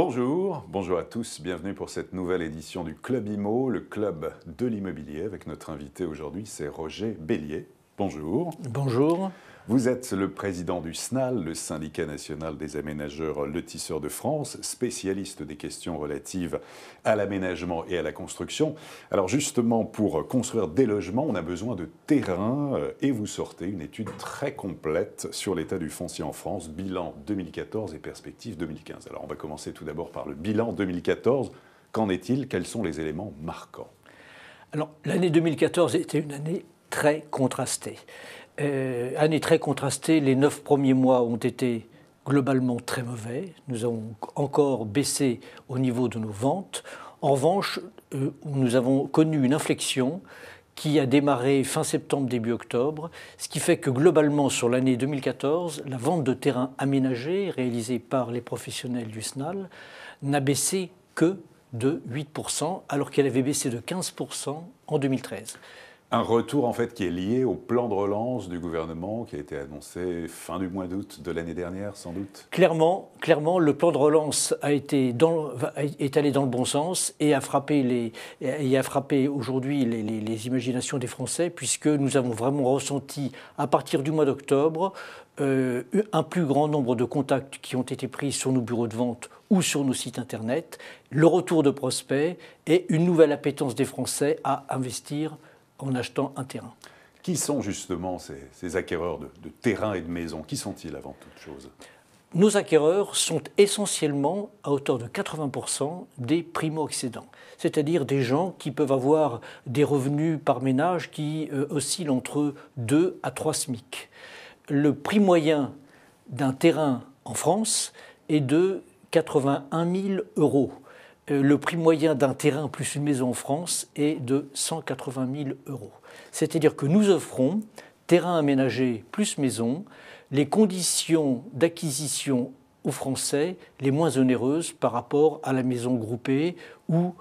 Bonjour, bonjour à tous, bienvenue pour cette nouvelle édition du Club IMO, le club de l'immobilier, avec notre invité aujourd'hui, c'est Roger Bellier. Bonjour. Bonjour. Vous êtes le président du SNAL, le syndicat national des aménageurs lotisseurs de France, spécialiste des questions relatives à l'aménagement et à la construction. Alors justement, pour construire des logements, on a besoin de terrain et vous sortez une étude très complète sur l'état du foncier en France, bilan 2014 et perspective 2015. Alors on va commencer tout d'abord par le bilan 2014. Qu'en est-il? Quels sont les éléments marquants? Alors l'année 2014 était une année très contrastée. Année très contrastée, les 9 premiers mois ont été globalement très mauvais. Nous avons encore baissé au niveau de nos ventes. En revanche, nous avons connu une inflexion qui a démarré fin septembre, début octobre, ce qui fait que globalement sur l'année 2014, la vente de terrains aménagés réalisée par les professionnels du SNAL n'a baissé que de 8%, alors qu'elle avait baissé de 15% en 2013. Un retour en fait qui est lié au plan de relance du gouvernement qui a été annoncé fin du mois d'août de l'année dernière sans doute. Clairement, le plan de est allé dans le bon sens et a frappé aujourd'hui les imaginations des Français, puisque nous avons vraiment ressenti à partir du mois d'octobre un plus grand nombre de contacts qui ont été pris sur nos bureaux de vente ou sur nos sites internet, le retour de prospects et une nouvelle appétence des Français à investir en achetant un terrain. Qui sont justement ces acquéreurs de terrains et de maisons? Qui sont-ils avant toute chose? Nos acquéreurs sont essentiellement, à hauteur de 80%, des primo-accédants, c'est-à-dire des gens qui peuvent avoir des revenus par ménage qui oscillent entre 2 à 3 SMIC. Le prix moyen d'un terrain en France est de 81 000 €. Le prix moyen d'un terrain plus une maison en France est de 180 000 €. C'est-à-dire que nous offrons terrain aménagé plus maison, les conditions d'acquisition aux Français les moins onéreuses par rapport à la maison groupée ou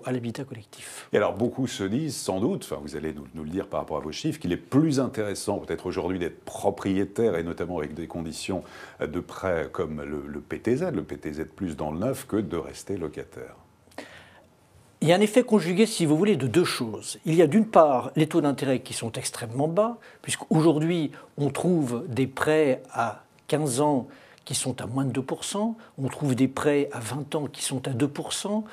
à l'habitat collectif. Et alors beaucoup se disent sans doute, enfin vous allez nous le dire par rapport à vos chiffres, qu'il est plus intéressant peut-être aujourd'hui d'être propriétaire et notamment avec des conditions de prêt comme le PTZ plus dans le neuf, que de rester locataire. Il y a un effet conjugué, si vous voulez, de deux choses. Il y a d'une part les taux d'intérêt qui sont extrêmement bas, puisqu'aujourd'hui on trouve des prêts à 15 ans qui sont à moins de 2%, on trouve des prêts à 20 ans qui sont à 2%,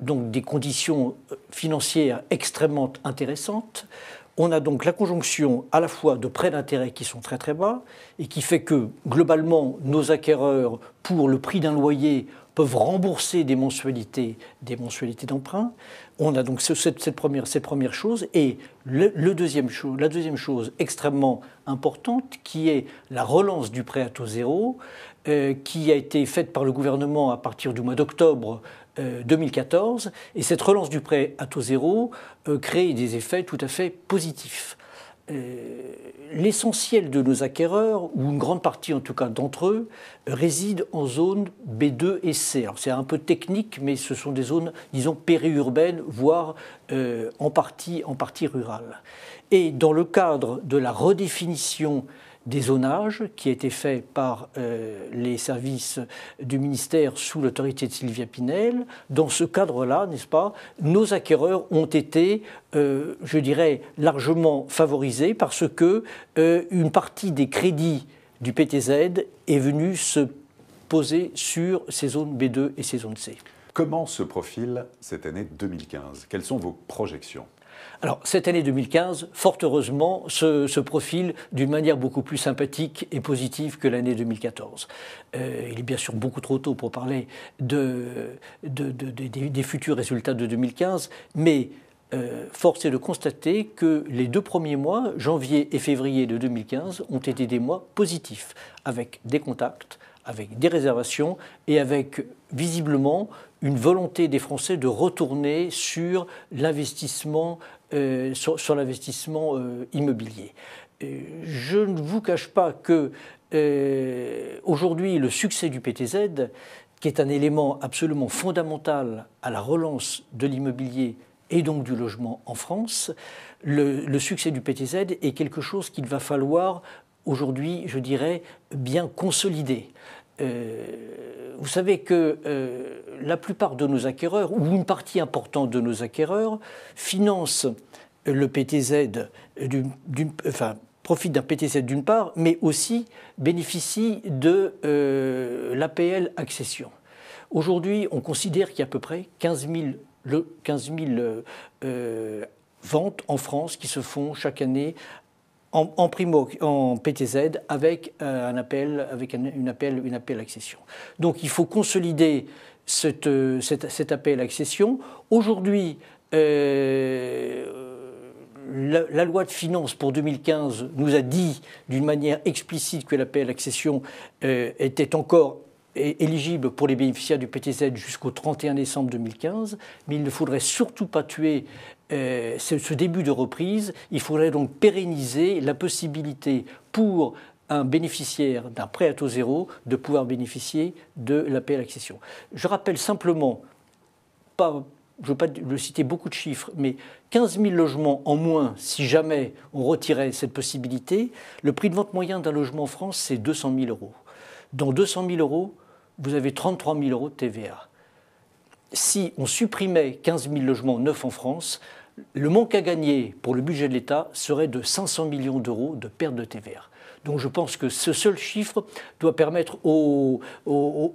donc des conditions financières extrêmement intéressantes. On a donc la conjonction à la fois de prêts d'intérêt qui sont très très bas et qui fait que globalement nos acquéreurs, pour le prix d'un loyer, peuvent rembourser des mensualités d'emprunt. On a donc cette première chose. Et la deuxième chose extrêmement importante, qui est la relance du prêt à taux zéro, qui a été faite par le gouvernement à partir du mois d'octobre 2014. Et cette relance du prêt à taux zéro crée des effets tout à fait positifs. L'essentiel de nos acquéreurs, ou une grande partie en tout cas d'entre eux, résident en zone B2 et C. Alors c'est un peu technique, mais ce sont des zones, disons, périurbaines, voire en partie rurales. Et dans le cadre de la redéfinition des zonages qui a été fait par les services du ministère sous l'autorité de Sylvia Pinel. Dans ce cadre-là, n'est-ce pas, nos acquéreurs ont été, je dirais, largement favorisés parce que une partie des crédits du PTZ est venue se poser sur ces zones B2 et ces zones C. Comment se profile cette année 2015? Quelles sont vos projections? Alors, cette année 2015, fort heureusement, se profile d'une manière beaucoup plus sympathique et positive que l'année 2014. Il est bien sûr beaucoup trop tôt pour parler des futurs résultats de 2015, mais force est de constater que les 2 premiers mois, janvier et février de 2015, ont été des mois positifs, avec des contacts, avec des réservations et avec visiblement une volonté des Français de retourner sur l'investissement immobilier. Je ne vous cache pas que aujourd'hui le succès du PTZ, qui est un élément absolument fondamental à la relance de l'immobilier et donc du logement en France, le succès du PTZ est quelque chose qu'il va falloir aujourd'hui, je dirais, bien consolider. vous savez que la plupart de nos acquéreurs, ou une partie importante de nos acquéreurs, financent le PTZ, profitent d'un PTZ d'une part, mais aussi bénéficient de l'APL accession. Aujourd'hui, on considère qu'il y a à peu près 15 000 ventes en France qui se font chaque année en PTZ avec une APL accession. Donc il faut consolider cette APL accession. Aujourd'hui, la loi de finances pour 2015 nous a dit d'une manière explicite que l'APL accession était encore éligible pour les bénéficiaires du PTZ jusqu'au 31 décembre 2015, mais il ne faudrait surtout pas tuer ce début de reprise. Il faudrait donc pérenniser la possibilité pour un bénéficiaire d'un prêt à taux zéro de pouvoir bénéficier de l'APL accession. Je rappelle simplement, je ne veux pas citer beaucoup de chiffres, mais 15 000 logements en moins si jamais on retirait cette possibilité. Le prix de vente moyen d'un logement en France, c'est 200 000 euros. Dans 200 000 euros, vous avez 33 000 euros de TVA. Si on supprimait 15 000 logements neufs en France, le manque à gagner pour le budget de l'État serait de 500 millions d'euros de perte de TVA. Donc je pense que ce seul chiffre doit permettre aux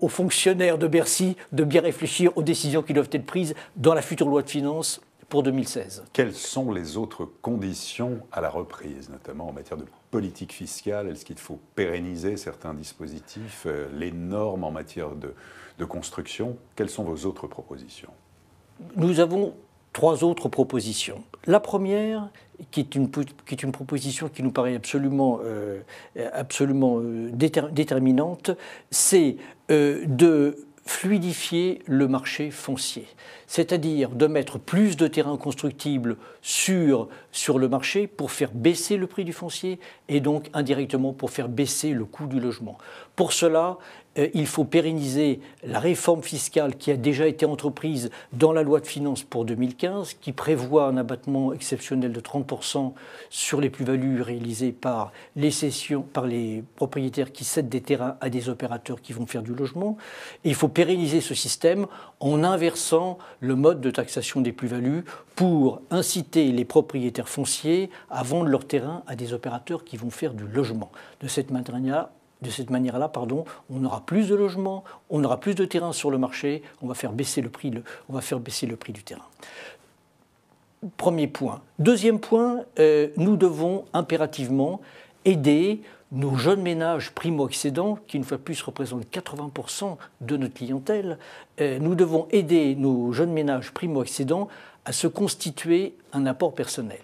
fonctionnaires de Bercy de bien réfléchir aux décisions qui doivent être prises dans la future loi de finances pour 2016. Quelles sont les autres conditions à la reprise, notamment en matière de politique fiscale? Est-ce qu'il faut pérenniser certains dispositifs, les normes en matière de construction? Quelles sont vos autres propositions? Nous avons 3 autres propositions. La première, qui est une proposition qui nous paraît absolument déterminante, c'est de fluidifier le marché foncier, c'est-à-dire de mettre plus de terrains constructibles sur le marché pour faire baisser le prix du foncier et donc indirectement pour faire baisser le coût du logement. Pour cela, il faut pérenniser la réforme fiscale qui a déjà été entreprise dans la loi de finances pour 2015, qui prévoit un abattement exceptionnel de 30% sur les plus-values réalisées par les propriétaires qui cèdent des terrains à des opérateurs qui vont faire du logement. Et il faut pérenniser ce système en inversant le mode de taxation des plus-values pour inciter les propriétaires fonciers à vendre leurs terrains à des opérateurs qui vont faire du logement. De cette manière-là, on aura plus de logements, on aura plus de terrain sur le marché, on va faire baisser le prix du terrain. Premier point. Deuxième point, nous devons impérativement aider nos jeunes ménages primo-accédants, qui une fois de plus représentent 80% de notre clientèle. Nous devons aider nos jeunes ménages primo-accédants à se constituer un apport personnel.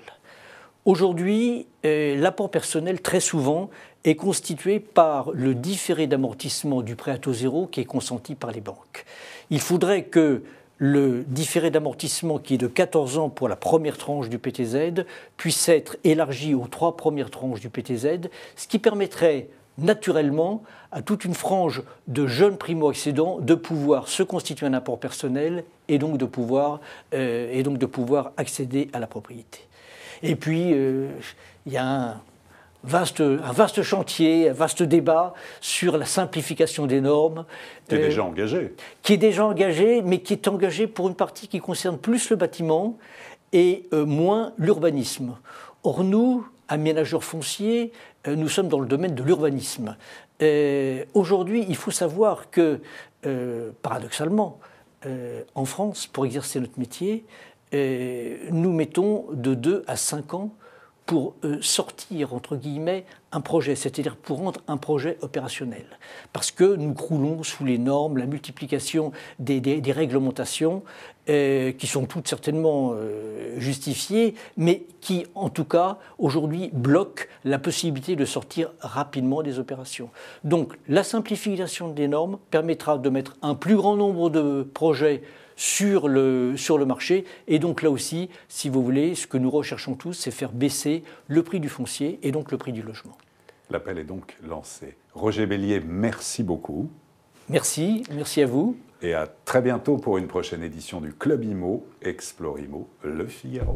Aujourd'hui, l'apport personnel, très souvent, est constitué par le différé d'amortissement du prêt à taux zéro qui est consenti par les banques. Il faudrait que le différé d'amortissement, qui est de 14 ans pour la première tranche du PTZ, puisse être élargi aux 3 premières tranches du PTZ, ce qui permettrait naturellement à toute une frange de jeunes primo-accédants de pouvoir se constituer un apport personnel et donc de pouvoir accéder à la propriété. Et puis, il y a un vaste chantier, un vaste débat sur la simplification des normes. Qui est déjà engagé. Qui est déjà engagé, mais qui est engagé pour une partie qui concerne plus le bâtiment et moins l'urbanisme. Or, nous, aménageurs fonciers, nous sommes dans le domaine de l'urbanisme. Aujourd'hui, il faut savoir que, paradoxalement, en France, pour exercer notre métier, nous mettons de 2 à 5 ans pour sortir, entre guillemets, un projet, c'est-à-dire pour rendre un projet opérationnel. Parce que nous croulons sous les normes, la multiplication des réglementations, qui sont toutes certainement justifiées, mais qui, en tout cas, aujourd'hui, bloquent la possibilité de sortir rapidement des opérations. Donc, la simplification des normes permettra de mettre un plus grand nombre de projets sur le marché. Et donc là aussi, si vous voulez, ce que nous recherchons tous, c'est faire baisser le prix du foncier et donc le prix du logement. L'appel est donc lancé. Roger Bellier, merci beaucoup. Merci à vous. Et à très bientôt pour une prochaine édition du Club Imo, Explore Imo, Le Figaro.